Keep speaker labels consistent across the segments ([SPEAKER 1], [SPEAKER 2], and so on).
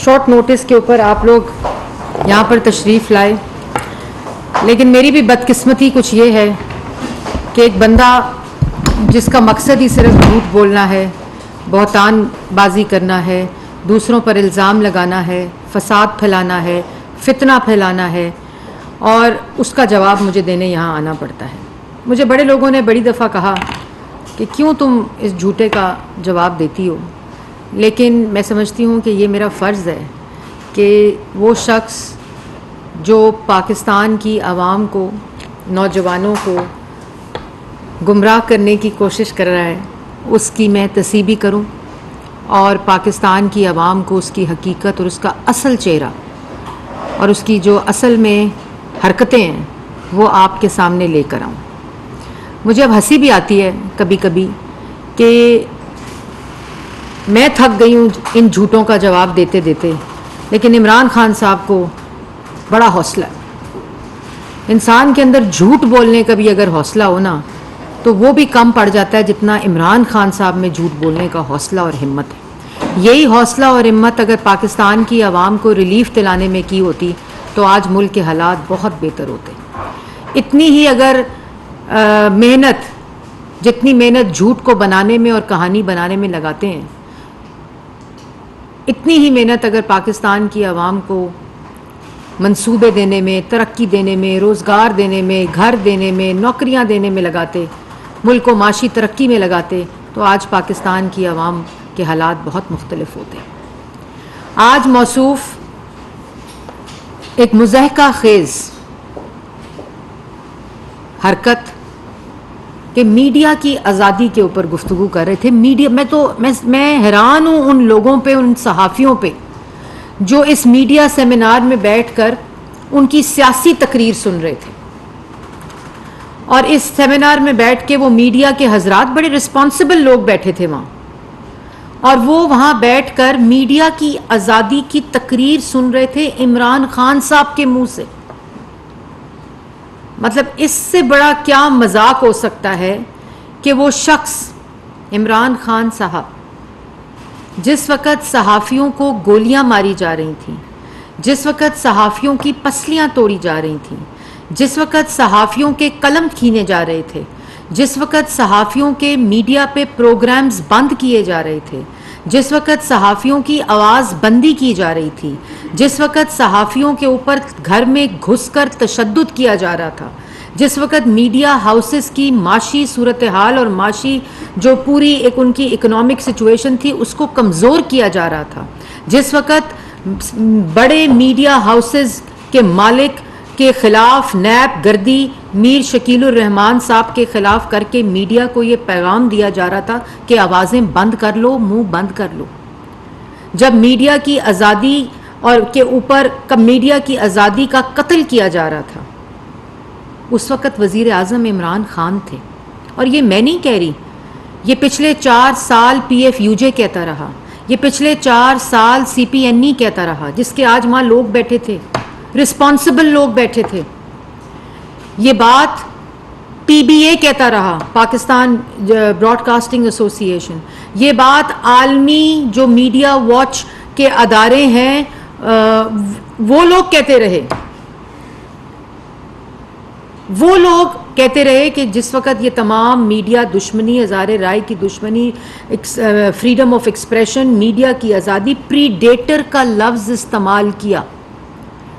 [SPEAKER 1] Short notice کے اوپر آپ لوگ یہاں پر تشریف لائے، لیکن میری بھی بدقسمتی کچھ یہ ہے کہ ایک بندہ جس کا مقصد ہی صرف جھوٹ بولنا ہے، بہتان بازی کرنا ہے، دوسروں پر الزام لگانا ہے، فساد پھیلانا ہے، فتنہ پھیلانا ہے، اور اس کا جواب مجھے دینے یہاں آنا پڑتا ہے۔ مجھے بڑے لوگوں نے بڑی دفعہ کہا کہ کیوں تم اس جھوٹے کا جواب دیتی ہو، لیکن میں سمجھتی ہوں کہ یہ میرا فرض ہے کہ وہ شخص جو پاکستان کی عوام کو، نوجوانوں کو گمراہ کرنے کی کوشش کر رہا ہے، اس کی میں تصحیح کروں اور پاکستان کی عوام کو اس کی حقیقت اور اس کا اصل چہرہ اور اس کی جو اصل میں حرکتیں ہیں وہ آپ کے سامنے لے کر آؤں۔ مجھے اب ہنسی بھی آتی ہے کبھی کبھی کہ میں تھک گئی ہوں ان جھوٹوں کا جواب دیتے دیتے، لیکن عمران خان صاحب کو بڑا حوصلہ ہے۔ انسان کے اندر جھوٹ بولنے کا بھی اگر حوصلہ ہو نا تو وہ بھی کم پڑ جاتا ہے جتنا عمران خان صاحب میں جھوٹ بولنے کا حوصلہ اور ہمت ہے۔ یہی حوصلہ اور ہمت اگر پاکستان کی عوام کو ریلیف دلانے میں کی ہوتی تو آج ملک کے حالات بہت بہتر ہوتے۔ اتنی ہی اگر محنت، جتنی محنت جھوٹ کو بنانے میں اور کہانی بنانے میں لگاتے ہیں، اتنی ہی محنت اگر پاکستان کی عوام کو منصوبے دینے میں، ترقی دینے میں، روزگار دینے میں، گھر دینے میں، نوکریاں دینے میں لگاتے، ملک کو معاشی ترقی میں لگاتے، تو آج پاکستان کی عوام کے حالات بہت مختلف ہوتے۔ آج موصوف ایک مضحکہ خیز حرکت کہ میڈیا کی آزادی کے اوپر گفتگو کر رہے تھے۔ میڈیا میں حیران ہوں ان لوگوں پہ، ان صحافیوں پہ جو اس میڈیا سیمینار میں بیٹھ کر ان کی سیاسی تقریر سن رہے تھے، اور اس سیمینار میں بیٹھ کے وہ میڈیا کے حضرات بڑے رسپانسبل لوگ بیٹھے تھے وہاں، اور وہ وہاں بیٹھ کر میڈیا کی آزادی کی تقریر سن رہے تھے عمران خان صاحب کے منہ سے۔ مطلب اس سے بڑا کیا مذاق ہو سکتا ہے کہ وہ شخص عمران خان صاحب جس وقت صحافیوں کو گولیاں ماری جا رہی تھیں، جس وقت صحافیوں کی پسلیاں توڑی جا رہی تھیں، جس وقت صحافیوں کے قلم کھینے جا رہے تھے، جس وقت صحافیوں کے میڈیا پہ پروگرامز بند کیے جا رہے تھے، جس وقت صحافیوں کی آواز بندی کی جا رہی تھی، جس وقت صحافیوں کے اوپر گھر میں گھس کر تشدد کیا جا رہا تھا، جس وقت میڈیا ہاؤسز کی معاشی صورتحال اور معاشی جو پوری ایک ان کی اکنامک سچویشن تھی اس کو کمزور کیا جا رہا تھا، جس وقت بڑے میڈیا ہاؤسز کے مالک کے خلاف نیب گردی میر شکیل الرحمان صاحب کے خلاف کر کے میڈیا کو یہ پیغام دیا جا رہا تھا کہ آوازیں بند کر لو، منہ بند کر لو۔ جب میڈیا کی آزادی اور کے اوپر میڈیا کی آزادی کا قتل کیا جا رہا تھا، اس وقت وزیر اعظم عمران خان تھے۔ اور یہ میں نہیں کہہ رہی، یہ پچھلے 4 سال پی ایف یو جے کہتا رہا، یہ پچھلے 4 سال سی پی این ای کہتا رہا، جس کے آج وہاں لوگ بیٹھے تھے، رسپانسبل لوگ بیٹھے تھے۔ یہ بات پی بی اے کہتا رہا، پاکستان براڈ کاسٹنگ ایسوسی ایشن، یہ بات عالمی جو میڈیا واچ کے ادارے ہیں وہ لوگ کہتے رہے، وہ لوگ کہتے رہے کہ جس وقت یہ تمام میڈیا دشمنی، ہزارے رائے کی دشمنی، فریڈم آف ایکسپریشن، میڈیا کی آزادی، پری ڈیٹر کا لفظ استعمال کیا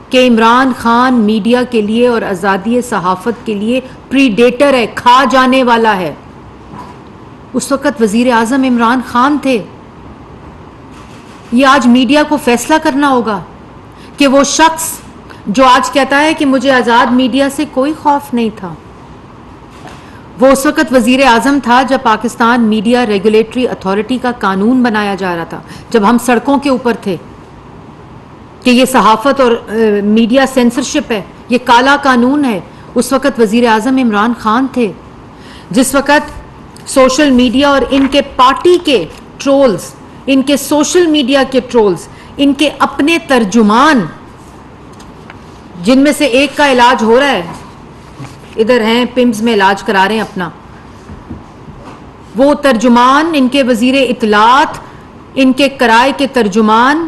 [SPEAKER 1] کہ عمران خان میڈیا کے لیے اور آزادی صحافت کے لیے پری ڈیٹر ہے، کھا جانے والا ہے۔ اس وقت وزیر اعظم عمران خان تھے۔ یہ آج میڈیا کو فیصلہ کرنا ہوگا کہ وہ شخص جو آج کہتا ہے کہ مجھے آزاد میڈیا سے کوئی خوف نہیں تھا، وہ اس وقت وزیر اعظم تھا جب پاکستان میڈیا ریگولیٹری اتھارٹی کا قانون بنایا جا رہا تھا، جب ہم سڑکوں کے اوپر تھے کہ یہ صحافت اور میڈیا سینسرشپ ہے، یہ کالا قانون ہے۔ اس وقت وزیر اعظم عمران خان تھے۔ جس وقت سوشل میڈیا اور ان کے پارٹی کے ٹرولز، ان کے سوشل میڈیا کے ٹرولز، ان کے اپنے ترجمان، جن میں سے ایک کا علاج ہو رہا ہے، ادھر ہیں پمز میں علاج کرا رہے ہیں اپنا، وہ ترجمان، ان کے وزیر اطلاعات، ان کے کرائے کے ترجمان،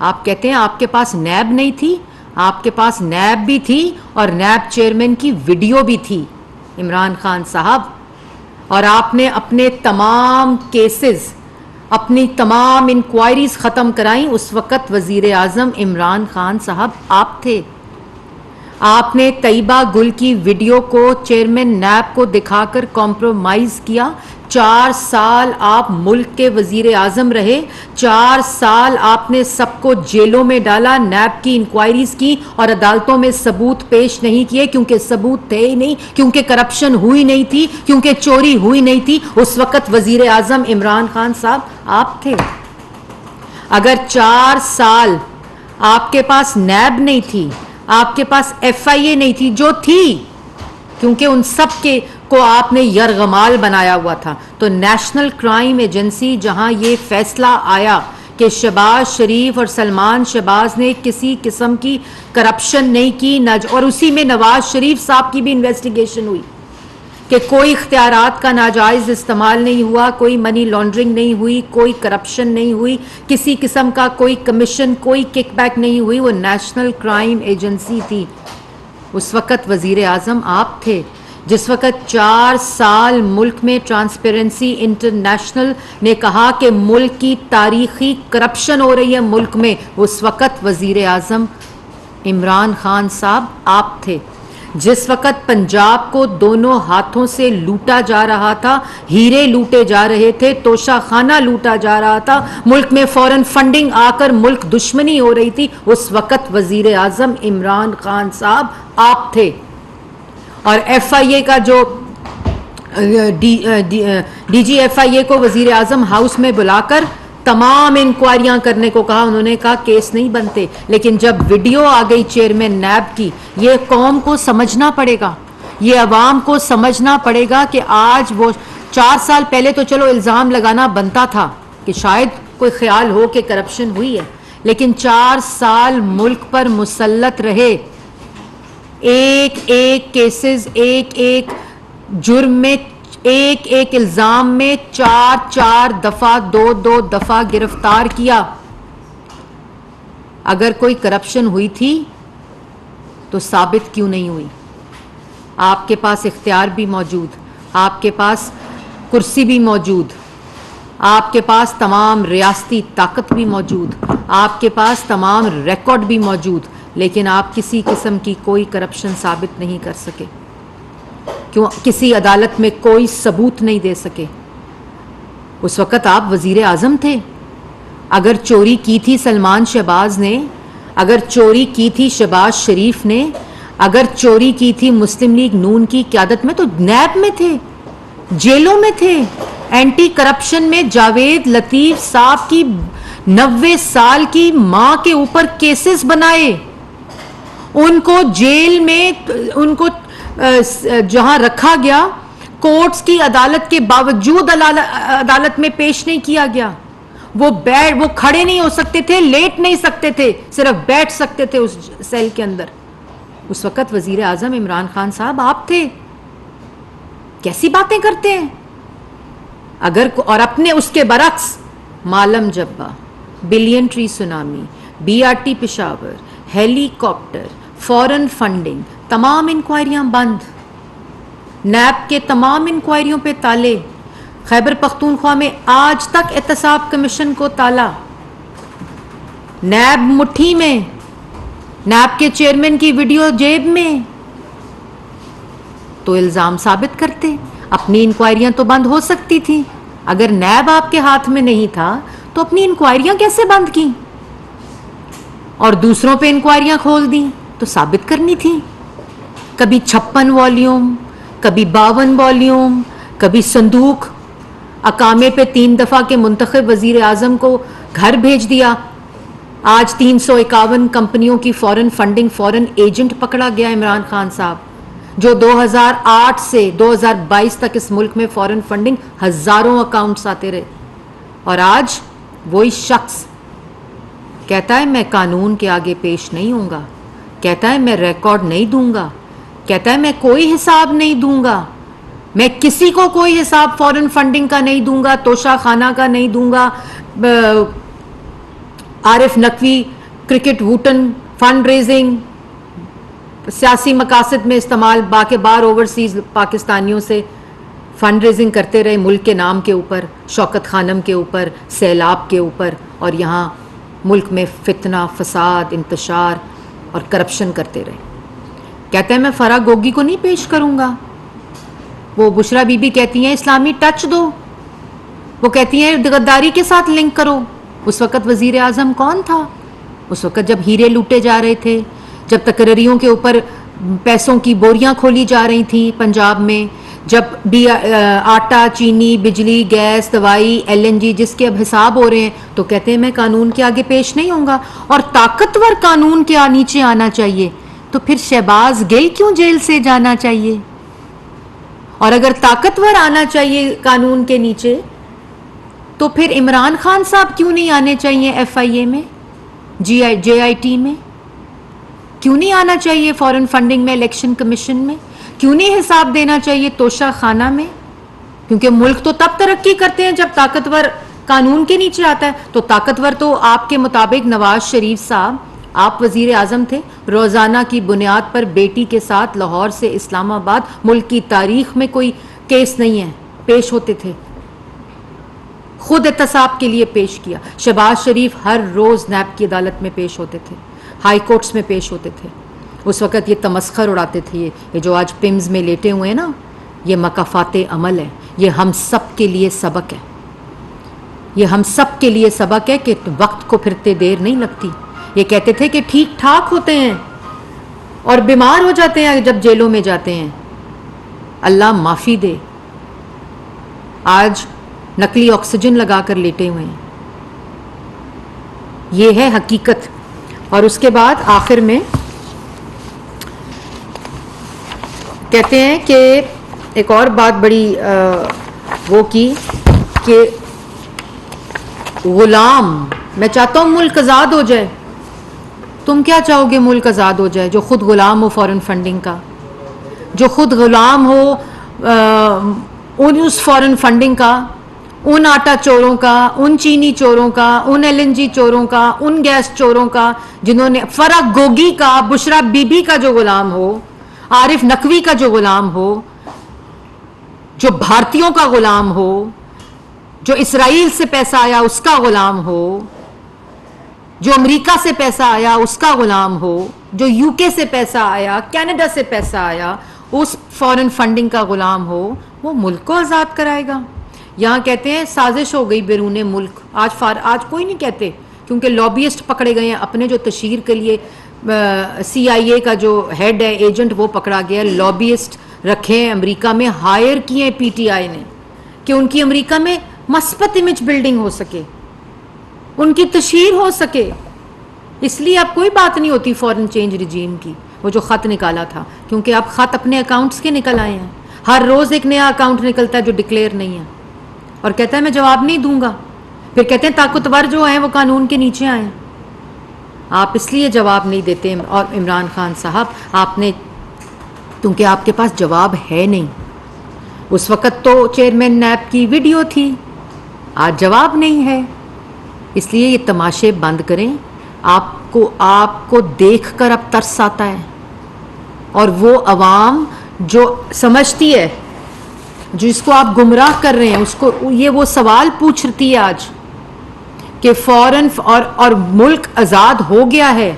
[SPEAKER 1] آپ کہتے ہیں آپ کے پاس نیب نہیں تھی. آپ کے پاس نیب بھی تھی اور نیب چیئرمین کی ویڈیو بھی تھی عمران خان صاحب, اور آپ نے اپنے تمام کیسز, اپنی تمام انکوائریز ختم کرائیں. اس وقت وزیر اعظم عمران خان صاحب آپ تھے. آپ نے طیبہ گل کی ویڈیو کو چیئرمین نیب کو دکھا کر کمپرومائز کیا. 4 سال آپ ملک کے وزیر اعظم رہے, 4 سال آپ نے سب کو جیلوں میں ڈالا, نیب کی انکوائریز کی اور عدالتوں میں ثبوت پیش نہیں کیے, کیونکہ ثبوت تھے ہی نہیں, کیونکہ کرپشن ہوئی نہیں تھی, کیونکہ چوری ہوئی نہیں تھی. اس وقت وزیر اعظم عمران خان صاحب آپ تھے. اگر 4 سال آپ کے پاس نیب نہیں تھی, آپ کے پاس ایف آئی اے نہیں تھی, جو تھی کیونکہ ان سب کے کو آپ نے یرغمال بنایا ہوا تھا, تو نیشنل کرائم ایجنسی جہاں یہ فیصلہ آیا کہ شہباز شریف اور سلمان شہباز نے کسی قسم کی کرپشن نہیں کی, اور اسی میں نواز شریف صاحب کی بھی انویسٹیگیشن ہوئی کہ کوئی اختیارات کا ناجائز استعمال نہیں ہوا, کوئی منی لانڈرنگ نہیں ہوئی, کوئی کرپشن نہیں ہوئی, کسی قسم کا کوئی کمیشن, کوئی کک بیک نہیں ہوئی. وہ نیشنل کرائم ایجنسی تھی. اس وقت وزیر اعظم آپ تھے. جس وقت 4 سال ملک میں ٹرانسپیرنسی انٹرنیشنل نے کہا کہ ملک کی تاریخی کرپشن ہو رہی ہے ملک میں, اس وقت وزیر اعظم عمران خان صاحب آپ تھے. جس وقت پنجاب کو دونوں ہاتھوں سے لوٹا جا رہا تھا, ہیرے لوٹے جا رہے تھے, توشہ خانہ لوٹا جا رہا تھا, ملک میں فورن فنڈنگ آ کر ملک دشمنی ہو رہی تھی, اس وقت وزیر اعظم عمران خان صاحب آپ تھے. اور ایف آئی اے کا جو ڈی جی ایف آئی اے کو وزیر اعظم ہاؤس میں بلا کر تمام انکوائریاں کرنے کو کہا, انہوں نے کہا کیس نہیں بنتے. لیکن جب ویڈیو آ گئی چیئرمین نیب کی, یہ قوم کو سمجھنا پڑے گا, یہ عوام کو سمجھنا پڑے گا کہ آج وہ 4 سال پہلے تو چلو الزام لگانا بنتا تھا کہ شاید کوئی خیال ہو کہ کرپشن ہوئی ہے, لیکن 4 سال ملک پر مسلط رہے, ایک ایک کیسز, ایک ایک جرم میں, ایک ایک الزام میں 4 دفعہ 2 دفعہ گرفتار کیا. اگر کوئی کرپشن ہوئی تھی تو ثابت کیوں نہیں ہوئی؟ آپ کے پاس اختیار بھی موجود, آپ کے پاس کرسی بھی موجود, آپ کے پاس تمام ریاستی طاقت بھی موجود, آپ کے پاس تمام ریکارڈ بھی موجود, لیکن آپ کسی قسم کی کوئی کرپشن ثابت نہیں کر سکے. کیوں؟ کسی عدالت میں کوئی ثبوت نہیں دے سکے. اس وقت آپ وزیر اعظم تھے. اگر چوری کی تھی سلمان شہباز نے, اگر چوری کی تھی شہباز شریف نے, اگر چوری کی تھی مسلم لیگ نون کی قیادت میں, تو نیب میں تھے, جیلوں میں تھے. اینٹی کرپشن میں جاوید لطیف صاحب کی 90 سال کی ماں کے اوپر کیسز بنائے, ان کو جیل میں, ان کو جہاں رکھا گیا کورٹس کی عدالت کے باوجود عدالت میں پیش نہیں کیا گیا. وہ کھڑے نہیں ہو سکتے تھے, لیٹ نہیں سکتے تھے, صرف بیٹھ سکتے تھے اس سیل کے اندر. اس وقت وزیر اعظم عمران خان صاحب آپ تھے. کیسی باتیں کرتے ہیں؟ اور اپنے اس کے برعکس Malam Jabba, billion tree tsunami, B R T Peshawar, helicopter, foreign funding, تمام انکوائریاں بند, نیب کے تمام انکوائریوں پہ تالے, خیبر پختونخوا میں آج تک احتساب کمیشن کو تالا, نیب مٹھی میں, نیب کے چیئرمین کی ویڈیو جیب میں. تو الزام ثابت کرتے, اپنی انکوائریاں تو بند ہو سکتی تھیں. اگر نیب آپ کے ہاتھ میں نہیں تھا تو اپنی انکوائریاں کیسے بند کی اور دوسروں پہ انکوائریاں کھول دیں؟ تو ثابت کرنی تھی. کبھی 56 والیوم, کبھی 52 والیوم, کبھی صندوق, اقامے پہ 3 دفعہ کے منتخب وزیر اعظم کو گھر بھیج دیا. آج 351 کمپنیوں کی فورن فنڈنگ, فورن ایجنٹ پکڑا گیا عمران خان صاحب, جو 2008 سے 2022 تک اس ملک میں فورن فنڈنگ ہزاروں اکاؤنٹس آتے رہے. اور آج وہی شخص کہتا ہے میں قانون کے آگے پیش نہیں ہوں گا, کہتا ہے میں ریکارڈ نہیں دوں گا, کہتا ہے میں کوئی حساب نہیں دوں گا, میں کسی کو کوئی حساب فورن فنڈنگ کا نہیں دوں گا, توشہ خانہ کا نہیں دوں گا, عارف نقوی کرکٹ ووٹن فنڈ ریزنگ سیاسی مقاصد میں استعمال، باقی بار اوورسیز پاکستانیوں سے فنڈ ریزنگ کرتے رہے ملک کے نام کے اوپر، شوکت خانم کے اوپر، سیلاب کے اوپر، اور یہاں ملک میں فتنہ فساد انتشار اور کرپشن کرتے رہے. کہتے ہیں میں فرح گوگی کو نہیں پیش کروں گا. وہ بشرا بی بی کہتی ہیں اسلامی ٹچ دو، وہ کہتی ہیں غداری کے ساتھ لنک کرو. اس وقت وزیر اعظم کون تھا؟ اس وقت جب ہیرے لوٹے جا رہے تھے، جب تقرریوں کے اوپر پیسوں کی بوریاں کھولی جا رہی تھیں پنجاب میں، جب آٹا چینی بجلی گیس دوائی LNG جس کے اب حساب ہو رہے ہیں، تو کہتے ہیں میں قانون کے آگے پیش نہیں ہوں گا اور طاقتور قانون کے نیچے آنا چاہیے. تو پھر شہباز گل کیوں جیل سے جانا چاہیے؟ اور اگر طاقتور آنا چاہیے قانون کے نیچے تو پھر عمران خان صاحب کیوں نہیں آنے چاہیے FIA میں، JIT میں؟ کیوں نہیں آنا چاہیے فورن فنڈنگ میں، الیکشن کمیشن میں؟ کیوں نہیں حساب دینا چاہیے توشہ خانہ میں؟ کیونکہ ملک تو تب ترقی کرتے ہیں جب طاقتور قانون کے نیچے آتا ہے. تو طاقتور تو آپ کے مطابق نواز شریف صاحب، آپ وزیر اعظم تھے، روزانہ کی بنیاد پر بیٹی کے ساتھ لاہور سے اسلام آباد، ملک کی تاریخ میں کوئی کیس نہیں ہے، پیش ہوتے تھے، خود احتساب کے لیے پیش کیا. شہباز شریف ہر روز نیب کی عدالت میں پیش ہوتے تھے، ہائی کورٹس میں پیش ہوتے تھے. اس وقت یہ تمسخر اڑاتے تھے، یہ جو آج پمز میں لیٹے ہوئے ہیں نا، یہ مکافات عمل ہے. یہ ہم سب کے لیے سبق ہے، یہ ہم سب کے لیے سبق ہے کہ وقت کو پھرتے دیر نہیں لگتی. یہ کہتے تھے کہ ٹھیک ٹھاک ہوتے ہیں اور بیمار ہو جاتے ہیں جب جیلوں میں جاتے ہیں. اللہ معافی دے، آج نقلی آکسیجن لگا کر لیٹے ہوئے ہیں. یہ ہے حقیقت. اور اس کے بعد آخر میں کہتے ہیں کہ ایک اور بات بڑی وہ کی کہ غلام، میں چاہتا ہوں ملک آزاد ہو جائے. تم کیا چاہو گے؟ ملک آزاد ہو جائے جو خود غلام ہو فورن فنڈنگ کا، جو خود غلام ہو اس فورن فنڈنگ کا، ان آٹا چوروں کا، ان چینی چوروں کا، ان LNG چوروں کا، ان گیس چوروں کا، جنہوں نے فرح گوگی کا، بشرا بی بی کا جو غلام ہو، عارف نقوی کا جو غلام ہو، جو بھارتیوں کا غلام ہو، جو اسرائیل سے پیسہ آیا اس کا غلام ہو، جو امریکہ سے پیسہ آیا اس کا غلام ہو، جو UK سے پیسہ آیا، کینیڈا سے پیسہ آیا، اس فورن فنڈنگ کا غلام ہو، وہ ملک کو آزاد کرائے گا. یہاں کہتے ہیں سازش ہو گئی بیرون ملک. آج کوئی نہیں کہتے کیونکہ لابیسٹ پکڑے گئے ہیں. اپنے جو تشہیر کے لیے CIA کا جو ہیڈ ہے، ایجنٹ، وہ پکڑا گیا. لابیسٹ رکھے ہیں امریکہ میں، ہائر کیے PTI نے کہ ان کی امریکہ میں مثبت امیج بلڈنگ ہو سکے، ان کی تشہیر ہو سکے. اس لیے اب کوئی بات نہیں ہوتی فورن چینج رجیم کی. وہ جو خط نکالا تھا، کیونکہ اب خط اپنے اکاؤنٹس کے نکل آئے ہیں. ہر روز ایک نیا اکاؤنٹ نکلتا ہے جو ڈکلیئر نہیں ہے اور کہتا ہے میں جواب نہیں دوں گا. پھر کہتے ہیں طاقتور جو ہیں وہ قانون کے نیچے آئیں. آپ اس لیے جواب نہیں دیتے. اور عمران خان صاحب، آپ نے، کیونکہ آپ کے پاس جواب ہے نہیں. اس وقت تو چیئرمین نیب کی ویڈیو تھی، آج جواب نہیں ہے. اس لیے یہ تماشے بند کریں. آپ کو دیکھ کر اب ترس آتا ہے. اور وہ عوام جو سمجھتی ہے، جس کو آپ گمراہ کر رہے ہیں، اس کو یہ وہ سوال پوچھتی ہے آج کہ فورن اور ملک آزاد ہو گیا ہے.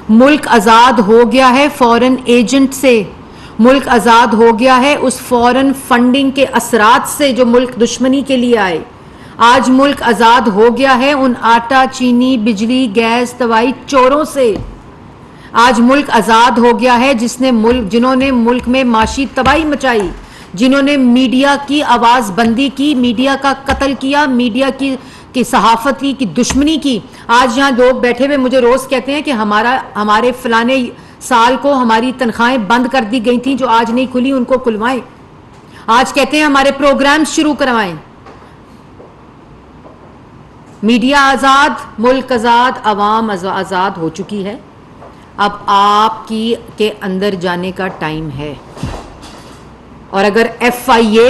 [SPEAKER 1] ملک آزاد ہو گیا ہے فورن ایجنٹ سے. ملک آزاد ہو گیا ہے اس فورن فنڈنگ کے اثرات سے جو ملک دشمنی کے لیے آئے. آج ملک آزاد ہو گیا ہے ان آٹا چینی بجلی گیس دوائی چوروں سے. آج ملک آزاد ہو گیا ہے جنہوں نے ملک میں معاشی تباہی مچائی، جنہوں نے میڈیا کی آواز بندی کی، میڈیا کا قتل کیا، میڈیا کی صحافتی کی دشمنی کی. آج یہاں لوگ بیٹھے ہوئے مجھے روز کہتے ہیں کہ ہمارے فلانے سال کو ہماری تنخواہیں بند کر دی گئی تھیں جو آج نہیں کھلی، ان کو کھلوائیں. آج کہتے ہیں ہمارے پروگرام شروع کروائیں. میڈیا آزاد، ملک آزاد، عوام آزاد ہو چکی ہے. اب آپ کے اندر جانے کا ٹائم ہے. اور اگر FIA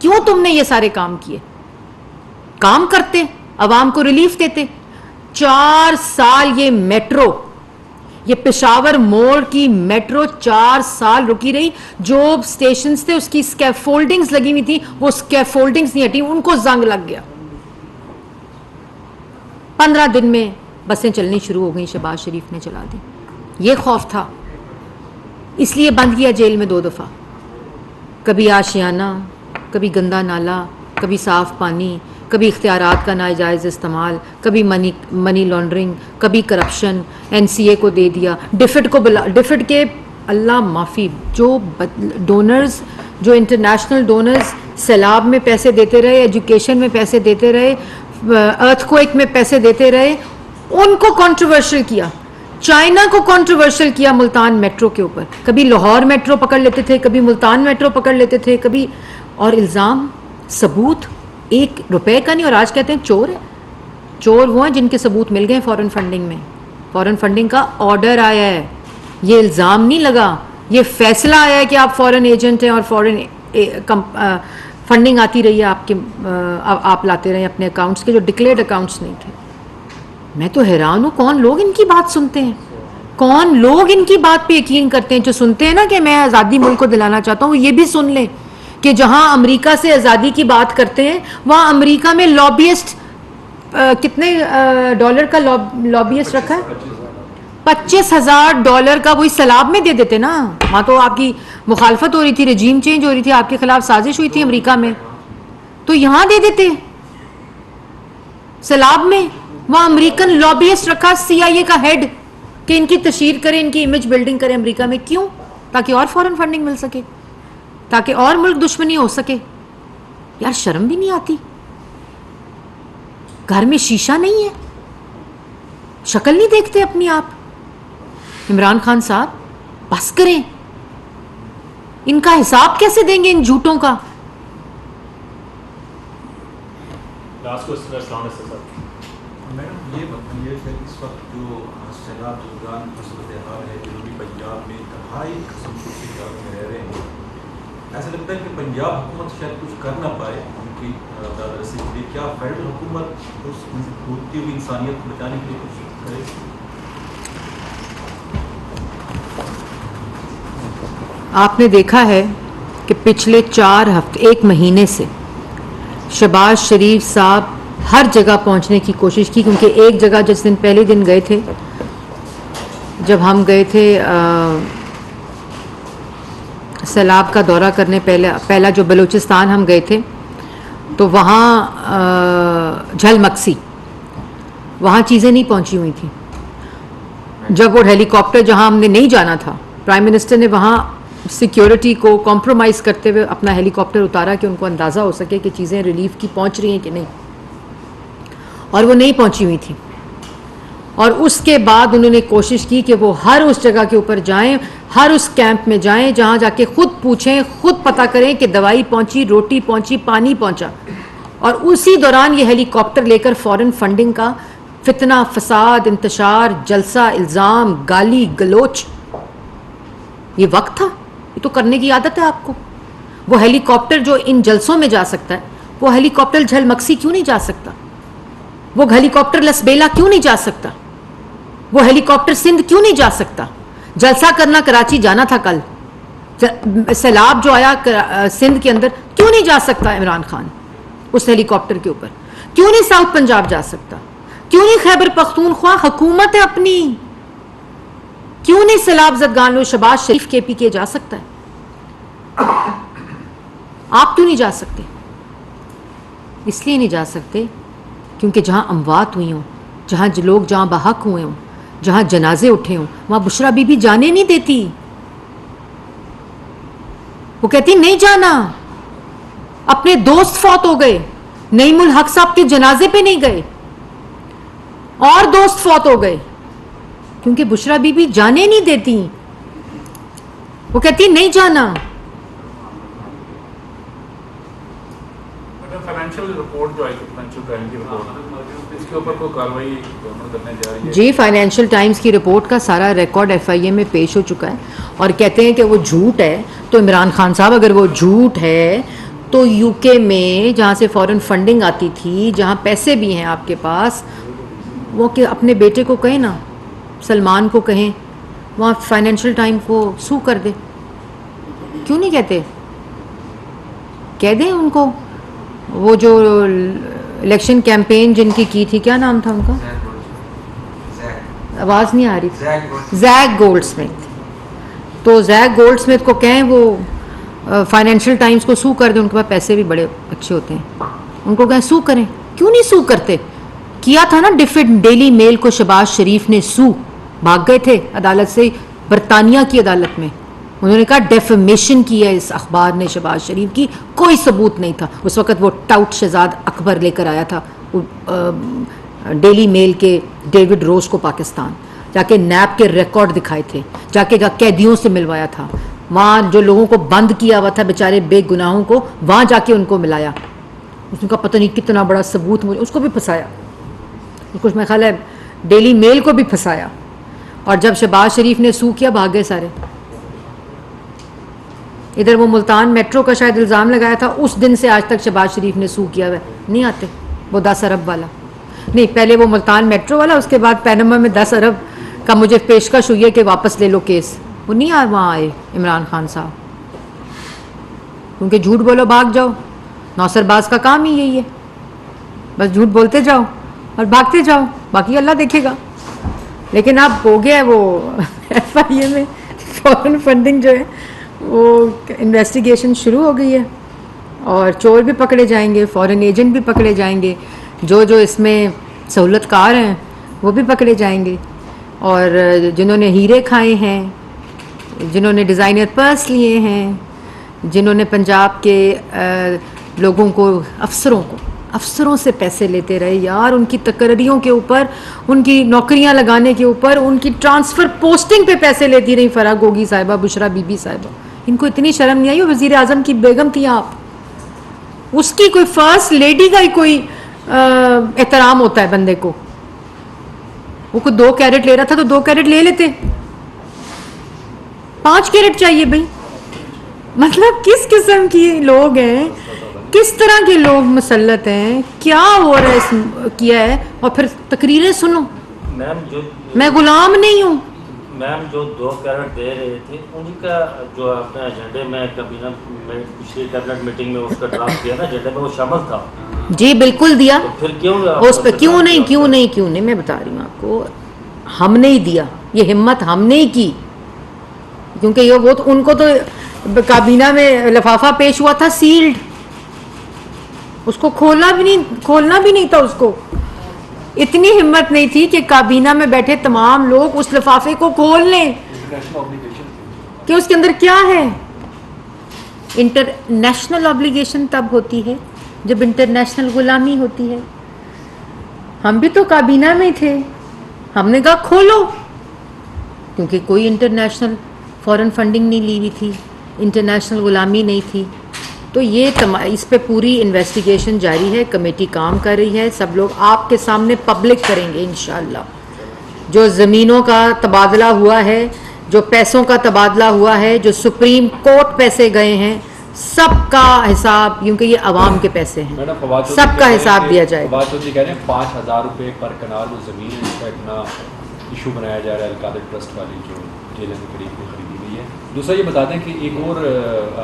[SPEAKER 1] کیوں تم نے یہ سارے کام کیے؟ کام کرتے، عوام کو ریلیف دیتے. 4 سال یہ میٹرو، یہ پشاور موڑ کی میٹرو 4 سال رکی رہی. جو سٹیشنز تھے اس کی اسکیفولڈنگز لگی ہوئی تھی، وہ اسکیفولڈنگز نہیں ہٹی، ان کو زنگ لگ گیا. 15 دن میں بسیں چلنی شروع ہو گئیں، شہباز شریف نے چلا دی. یہ خوف تھا، اس لیے بند کیا جیل میں 2 دفعہ. کبھی آشیانہ، کبھی گندا نالا، کبھی صاف پانی، کبھی اختیارات کا ناجائز استعمال، کبھی منی لانڈرنگ، کبھی کرپشن. NCA کو دے دیا، ڈفٹ کو بلا، ڈفٹ کے اللہ معافی جو ڈونرز، جو انٹرنیشنل ڈونرز سیلاب میں پیسے دیتے رہے، ایجوکیشن میں پیسے دیتے رہے، ارتھ کوئک میں پیسے دیتے رہے، ان کو کنٹروورشل کیا. چائنا کو کنٹروورشل کیا ملتان میٹرو کے اوپر. کبھی لاہور میٹرو پکڑ لیتے تھے، کبھی ملتان میٹرو پکڑ لیتے تھے، کبھی، اور الزام، ثبوت 1 روپے کا نہیں. اور آج کہتے ہیں چور ہے. چور وہ ہیں جن کے ثبوت مل گئے فورن فنڈنگ میں. فورن فنڈنگ کا آرڈر آیا ہے، یہ الزام نہیں لگا، یہ فیصلہ آیا ہے کہ آپ فورن ایجنٹ ہیں اور فورن فنڈنگ آتی رہی ہے آپ کے، آپ لاتے رہے اپنے اکاؤنٹس کے جو ڈکلیئرڈ اکاؤنٹس نہیں تھے. میں تو حیران ہوں کون لوگ ان کی بات سنتے ہیں، کون لوگ ان کی بات پہ یقین کرتے ہیں. جو سنتے ہیں نا کہ میں آزادی ملک کو دلانا چاہتا ہوں، وہ یہ بھی سن لیں کہ جہاں امریکہ سے آزادی کی بات کرتے ہیں وہاں امریکہ میں لابیسٹ کتنے ڈالر کا لابیسٹ رکھا ہے؟ $25,000 کا. وہی سیلاب میں دے دیتے نا. وہاں تو آپ کی مخالفت ہو رہی تھی، رجیم چینج ہو رہی تھی، آپ کے خلاف سازش ہوئی تھی امریکہ میں، تو یہاں دے دیتے سیلاب میں. وہاں امریکن لابیسٹ رکھا CIA کا ہیڈ کہ ان کی تشہیر کرے، ان کی امیج بلڈنگ کرے امریکہ میں. کیوں؟ تاکہ اور فورن فنڈنگ مل سکے، تاکہ اور ملک دشمنی ہو سکے. یار شرم بھی نہیں آتی؟ گھر میں شیشہ نہیں ہے، شکل نہیں دیکھتے اپنی آپ؟ عمران خان صاحب بس کریں. ان کا حساب کیسے دیں گے ان جھوٹوں کا؟
[SPEAKER 2] میڈم یہ بتائیے کہ اس وقت جو سیلاب زدگان کی صورتحال ہے جنوبی پنجاب میں انتہائی قسم کی شکایات میں رہ رہے ہیں، ایسا لگتا ہے کہ پنجاب حکومت شاید کچھ کر نہ پائے ان کی داد رسی کے لیے. کیا فیڈرل حکومت اس ڈوبتی ہوئی انسانیت کو بچانے کے لیے کوشش کرے؟
[SPEAKER 1] آپ نے دیکھا ہے کہ پچھلے 4 ہفتے 1 مہینے سے شہباز شریف صاحب ہر جگہ پہنچنے کی کوشش کی. کیونکہ ایک جگہ جس دن پہلے دن گئے تھے، جب ہم گئے تھے سیلاب کا دورہ کرنے، پہلا جو بلوچستان ہم گئے تھے، تو وہاں جھل مکسی، وہاں چیزیں نہیں پہنچی ہوئی تھیں. جب وہ ہیلی کاپٹر جہاں ہم نے نہیں جانا تھا، پرائم منسٹر نے وہاں سیکیورٹی کو کمپرومائز کرتے ہوئے اپنا ہیلی کاپٹر اتارا کہ ان کو اندازہ ہو سکے کہ چیزیں ریلیف کی پہنچ رہی ہیں کہ نہیں، اور وہ نہیں پہنچی ہوئی تھی. اور اس کے بعد انہوں نے کوشش کی کہ وہ ہر اس جگہ کے اوپر جائیں، ہر اس کیمپ میں جائیں جہاں جا کے خود پوچھیں، خود پتہ کریں کہ دوائی پہنچی، روٹی پہنچی، پانی پہنچا. اور اسی دوران یہ ہیلی کاپٹر لے کر فورن فنڈنگ کا فتنہ، فساد، انتشار، جلسہ، الزام، گالی گلوچ. یہ وقت تھا، یہ تو کرنے کی عادت ہے آپ کو. وہ ہیلی کاپٹر جو ان جلسوں میں جا سکتا ہے، وہ ہیلی کاپٹر جھل مکسی کیوں نہیں جا سکتا؟ وہ ہیلی کاپٹر لسبیلا کیوں نہیں جا سکتا؟ وہ ہیلی کاپٹر سندھ کیوں نہیں جا سکتا؟ جلسہ کرنا کراچی جانا تھا کل، سیلاب جو آیا سندھ کے اندر، کیوں نہیں جا سکتا عمران خان اس ہیلی کاپٹر کے اوپر؟ کیوں نہیں ساؤتھ پنجاب جا سکتا؟ کیوں نہیں خیبر پختونخوا؟ حکومت ہے اپنی. کیوں نہیں سیلاب زدگان لو شہباز شریف KPK جا سکتا ہے؟ آپ کیوں نہیں جا سکتے؟ اس لیے نہیں جا سکتے کیونکہ جہاں اموات ہوئی ہوں، جہاں لوگ جہاں بحق ہوئے ہوں، جہاں جنازے اٹھے ہوں، وہاں بشرا بی بی جانے نہیں دیتی. وہ کہتی نہیں جانا. اپنے دوست فوت ہو گئے، نعیم الحق صاحب کے جنازے پہ نہیں گئے، اور دوست فوت ہو گئے کیونکہ بشرا بی بی جانے نہیں دیتی. وہ کہتی نہیں جانا.
[SPEAKER 3] فائنینشیل رپورٹ جو آئی تھی، فائنینشیل کرائم کی رپورٹ، اس کے اوپر کوئی کارروائی گورنمنٹ کرنے جا رہی ہے؟
[SPEAKER 1] جی، فائنینشیل ٹائمز کی رپورٹ کا سارا ریکارڈ FIA میں پیش ہو چکا ہے، اور کہتے ہیں کہ وہ جھوٹ ہے. تو عمران خان صاحب اگر وہ جھوٹ ہے تو یو کے میں جہاں سے فورن فنڈنگ آتی تھی، جہاں پیسے بھی ہیں آپ کے پاس، وہ کہ اپنے بیٹے کو کہیں نا، سلمان کو کہیں وہاں فائنینشیل ٹائم کو سو کر دے. کیوں نہیں کہتے؟ کہہ دیں ان کو. وہ جو الیکشن کیمپین جن کی تھی، کیا نام تھا ان کا؟ آواز نہیں آ رہی تھی. زیک گولڈ اسمتھ. تو زیک گولڈ اسمتھ کو کہیں وہ فائنینشیل ٹائمز کو سو کر دیں، ان کے پاس پیسے بھی بڑے اچھے ہوتے ہیں، ان کو کہیں سو کریں. کیوں نہیں سو کرتے؟ کیا تھا نا ڈیلی میل کو شہباز شریف نے سو، بھاگ گئے تھے عدالت سے، برطانیہ کی عدالت میں. انہوں نے کہا ڈیفیمیشن کی ہے اس اخبار نے شہباز شریف کی، کوئی ثبوت نہیں تھا. اس وقت وہ ٹاؤٹ شہزاد اکبر لے کر آیا تھا ڈیلی میل کے ڈیوڈ روز کو پاکستان، جا کے نیب کے ریکارڈ دکھائے تھے، جا کے قیدیوں سے ملوایا تھا، وہاں جو لوگوں کو بند کیا ہوا تھا بیچارے بے گناہوں کو، وہاں جا کے ان کو ملایا. اس کا پتہ نہیں کتنا بڑا ثبوت، مجھے اس کو بھی پھنسایا، کچھ میں خیال ہے ڈیلی میل کو بھی پھنسایا. اور جب شہباز شریف نے سو کیا، بھاگ گئے سارے. ادھر وہ ملتان میٹرو کا شاید الزام لگایا تھا، اس دن سے آج تک شہباز شریف نے سو کیا ہوا ہے، نہیں آتے. وہ 10 ارب والا نہیں، پہلے وہ ملتان میٹرو والا، اس کے بعد پینما میں 10 ارب کا مجھے پیشکش ہوئی ہے کہ واپس لے لو کیس. وہ نہیں وہاں آئے عمران خان صاحب، کیونکہ جھوٹ بولو بھاگ جاؤ. نوصر باز کا کام ہی یہی ہے، بس جھوٹ بولتے جاؤ اور بھاگتے جاؤ، باقی اللہ دیکھے گا. لیکن اب ہو گیا وہ ایف آئی اے میں فورن فنڈنگ جو ہے وہ انویسٹیگیشن شروع ہو گئی ہے، اور چور بھی پکڑے جائیں گے، فورن ایجنٹ بھی پکڑے جائیں گے، جو اس میں سہولت کار ہیں وہ بھی پکڑے جائیں گے، اور جنہوں نے ہیرے کھائے ہیں، جنہوں نے ڈیزائنر پرس لیے ہیں، جنہوں نے پنجاب کے لوگوں کو، افسروں سے پیسے لیتے رہے یار، ان کی تقرریوں کے اوپر، ان کی نوکریاں لگانے کے اوپر، ان کی ٹرانسفر پوسٹنگ پہ پیسے لیتی رہی فرح گوگی صاحبہ، بشرا بی بی صاحبہ. ان کو اتنی شرم نہیں آئی؟ وزیر اعظم کی بیگم تھی آپ، اس کی کوئی فرسٹ لیڈی کا ہی کوئی احترام ہوتا ہے بندے کو. وہ کوئی 2 کیرٹ لے رہا تھا تو 2 کیرٹ لے لیتے، 5 کیرٹ چاہیے بھائی. مطلب کس قسم کی لوگ ہیں، کس طرح کے لوگ مسلط ہیں، کیا ہو رہا ہے کیا ہے. اور پھر تقریریں سنو.
[SPEAKER 4] میم
[SPEAKER 1] میں غلام نہیں ہوں.
[SPEAKER 4] میم جو 2 کیرٹ دے رہے تھے، ان کا جو آپ نے ایجنڈے میں کابینہ میں پچھلی کیبنٹ میٹنگ میں اس کا ڈرافٹ کیا نا، ایجنڈے میں وہ شامل تھا.
[SPEAKER 1] جی بالکل دیا.
[SPEAKER 4] تو پھر کیوں
[SPEAKER 1] اس پہ کیوں نہیں میں بتا رہی ہوں آپ کو، ہم نے ہی دیا، یہ ہمت ہم نے ہی کی. کیونکہ یہ وہ ان کو تو کابینہ میں لفافہ پیش ہوا تھا سیلڈ، اس کو کھولنا بھی نہیں تھا. اس کو اتنی ہمت نہیں تھی کہ کابینہ میں بیٹھے تمام لوگ اس لفافے کو کھول لیں کہ اس کے اندر کیا ہے. انٹرنیشنل obligation تب ہوتی ہے جب انٹرنیشنل غلامی ہوتی ہے. ہم بھی تو کابینہ میں تھے، ہم نے کہا کھولو، کیونکہ کوئی انٹرنیشنل فورن فنڈنگ نہیں لی ہوئی تھی، انٹرنیشنل غلامی نہیں تھی. تو یہ اس پہ پوری انویسٹیگیشن جاری ہے، کمیٹی کام کر رہی ہے، سب لوگ آپ کے سامنے پبلک کریں گے انشاءاللہ. جو زمینوں کا تبادلہ ہوا ہے، جو پیسوں کا تبادلہ ہوا ہے، جو سپریم کورٹ پیسے گئے ہیں، سب کا حساب، کیونکہ یہ عوام کے پیسے ہیں، سب کا حساب دیا جائے گا.
[SPEAKER 5] فواد چودھری کہہ رہے ہیں 5,000 روپے پر کنال وہ زمین ہے، اس کا اتنا ایشو بنایا جا رہا ہے القادر ٹرسٹ والی جو جیلن کے قریب میں خریدی گئی ہے. دوسرا یہ بتا دیں کہ ایک اور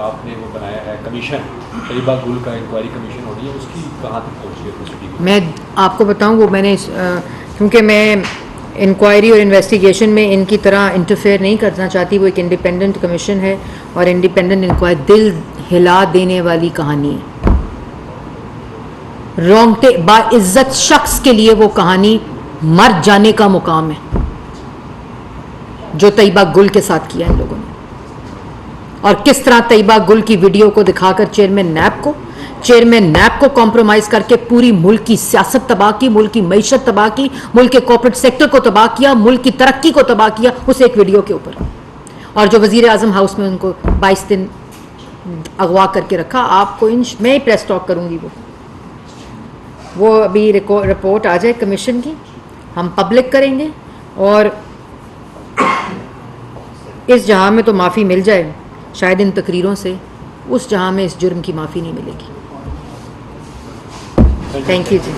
[SPEAKER 5] آپ نے وہ بنایا ہے کمیشن، طیبہ گل کا انکوائری کمیشن ہو رہی ہے، اس کی کہاں تک پہنچی ہے؟
[SPEAKER 1] میں آپ کو بتاؤں، وہ میں نے کیونکہ میں انکوائری اور انویسٹیگیشن میں ان کی طرح انٹرفیئر نہیں کرنا چاہتی، وہ ایک انڈیپینڈنٹ کمیشن ہے اور انڈیپینڈنٹ انکوائری دل ہلا دینے والی کہانی ہے. رونگٹے باعزت شخص کے لیے وہ کہانی مر جانے کا مقام ہے جو طیبہ گل کے ساتھ کیا ان لوگوں نے. اور کس طرح طیبہ گل کی ویڈیو کو دکھا کر چیئرمین نیب کو کمپرومائز کر کے پوری ملک کی سیاست تباہ کی، ملک کی معیشت تباہ کی، ملک کے کارپوریٹ سیکٹر کو تباہ کیا، ملک کی ترقی کو تباہ کیا اس ایک ویڈیو کے اوپر. اور جو وزیر اعظم ہاؤس میں ان کو 22 دن اغوا کر کے رکھا. آپ کو میں ہی پریس ٹاک کروں گی، وہ ابھی رپورٹ آ جائے کمیشن کی، ہم پبلک کریں گے. اور اس جہاں میں تو معافی مل جائے شاید ان تقریروں سے اس جہاں میں اس جرم کی معافی نہیں ملے گی. Thank you G.